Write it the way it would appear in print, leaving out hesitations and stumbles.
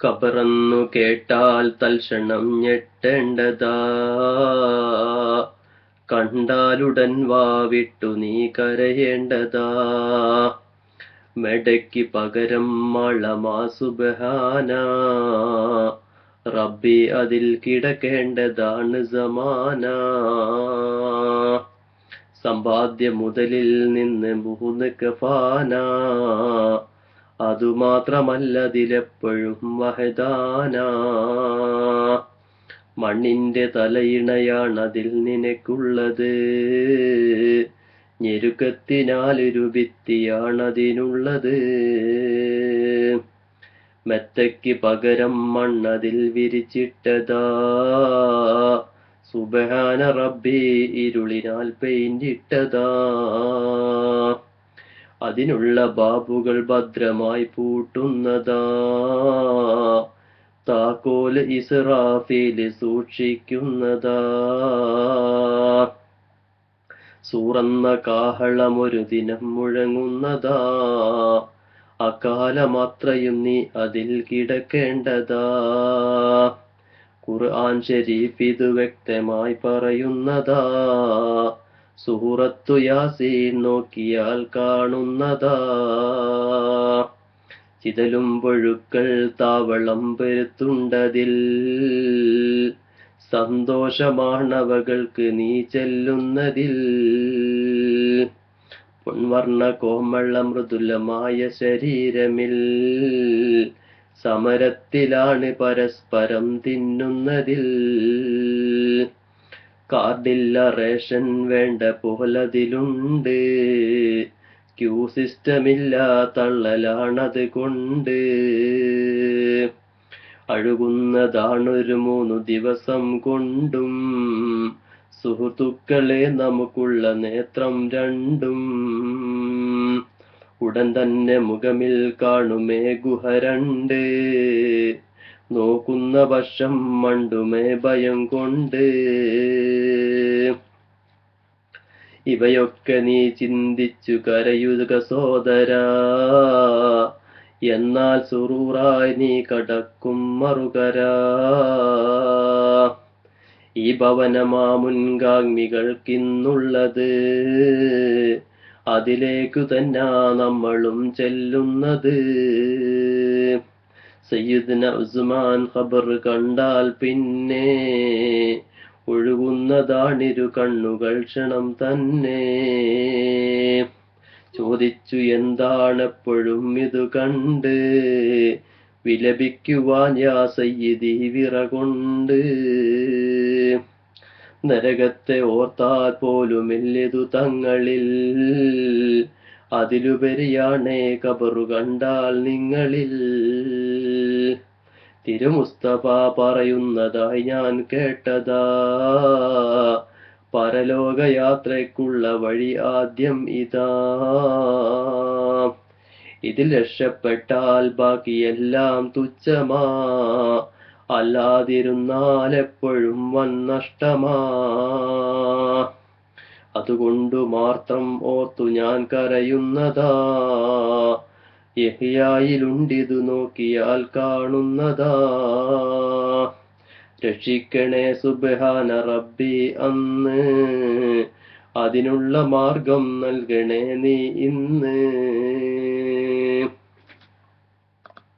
ഖബറെന്നു കേട്ടാൽ തൽക്ഷണം ഞെട്ടേണ്ടതാ, കണ്ടാലുടൻ വാവിട്ടു നീ കരയേണ്ടതാ. മെടയ്ക്ക് പകരം മഴമാ സുബ്ഹാന, റബ്ബി അതിൽ കിടക്കേണ്ടതാണ് സമാന. സമ്പാദ്യ മുതലിൽ നിന്ന് 3 കഫാന, അതുമാത്രമല്ലതിലെപ്പോഴും വഹദാന. മണ്ണിന്റെ തലയിണയാണതിൽ നിനക്കുള്ളത്, ഞെരുക്കത്തിനാലൊരു ഭിത്തിയാണതിനുള്ളത്. മെത്തയ്ക്ക് പകരം മണ്ണതിൽ വിരിച്ചിട്ടതാ, സുബ്ഹാന റബ്ബി ഇരുളിനാൽ പെയിന്റിട്ടതാ. അതിനുള്ള ബാബുകൾ ഭദ്രമായി പൂട്ടുന്നതാ, താക്കോല് ഇസ്രാഫീല് സൂക്ഷിക്കുന്നതാ. സൂറന്ന കാഹളമൊരു ദിനം മുഴങ്ങുന്നതാ, അക്കാലമത്രയും നീ അതിൽ കിടക്കേണ്ടതാ. ഖുർആൻ ശരീഫ് ഇത് വ്യക്തമായി പറയുന്നതാ, സൂറത്തു യാസീൻ നോക്കിയാൽ കാണുന്നതാ. ചിതലും പുഴുക്കൾ താവളം പെരുത്തുണ്ടതിൽ, സന്തോഷമാണവകൾക്ക് നീ ചെല്ലുന്നതിൽ. പൊൻവർണ്ണ കോമള മൃദുലമായ ശരീരമിൽ, സമരത്തിലാണ് പരസ്പരം തിന്നുന്നതിൽ. കാർഡില്ല റേഷൻ വേണ്ട പോലതിലുണ്ട്, ക്യൂ സിസ്റ്റമില്ല തള്ളലാണത് കൊണ്ട്. അഴുകുന്നതാണൊരു 3 ദിവസം കൊണ്ടും, സുഹൃത്തുക്കളെ നമുക്കുള്ള നേത്രം രണ്ടും. ഉടൻ തന്നെ മുഖമിൽ കാണുമേ ഗുഹ 2, നോക്കുന്ന പക്ഷം മണ്ടുമേ ഭയം കൊണ്ട്. ഇവയൊക്കെ നീ ചിന്തിച്ചു കരയുക സോദരാ, എന്നാൽ സുറൂറായി നീ കടക്കും മറുകരാ. ഈ ഭവനമാ മുൻഗാമികൾക്കിന്നുള്ളത്, അതിലേക്കു തന്നെ നമ്മളും ചെല്ലുന്നത്. സയ്യിദ്ന ഉസ്മാൻ ഖബർ കണ്ടാൽ പിന്നെ, ഒഴുകുന്നതാണിരു കണ്ണുകൾ ക്ഷണം തന്നെ. ചോദിച്ചു എന്താണെപ്പോഴും ഇതു കണ്ട്, വിലപിക്കുവാൻ യാ സയ്യിദി വിറകൊണ്ട്. നരകത്തെ ഓർത്താൽ പോലുമില്ലതു തങ്ങളിൽ, അതിലുപരിയാണേ ഖബറു കണ്ടാൽ നിങ്ങളിൽ. തിരുമുസ്തഫ പറയുന്നതായി ഞാൻ കേട്ടതാ, പരലോകയാത്രയ്ക്കുള്ള വഴി ആദ്യം ഇതാ. ഇതിൽ രക്ഷപ്പെട്ടാൽ ബാക്കിയെല്ലാം തുച്ഛമാ, അല്ലാതിരുന്നാൽ എപ്പോഴും വൻ നഷ്ടമാ. അതുകൊണ്ടു മാത്രം ഓർത്തു ഞാൻ കരയുന്നതാ, യഹ്യായിലുണ്ടിതു നോക്കിയാൽ കാണുന്നതാ. രക്ഷിക്കണേ സുബ്ഹാന റബ്ബി അന്ന്, അതിനുള്ള മാർഗം നൽകണേ നീ ഇന്ന്.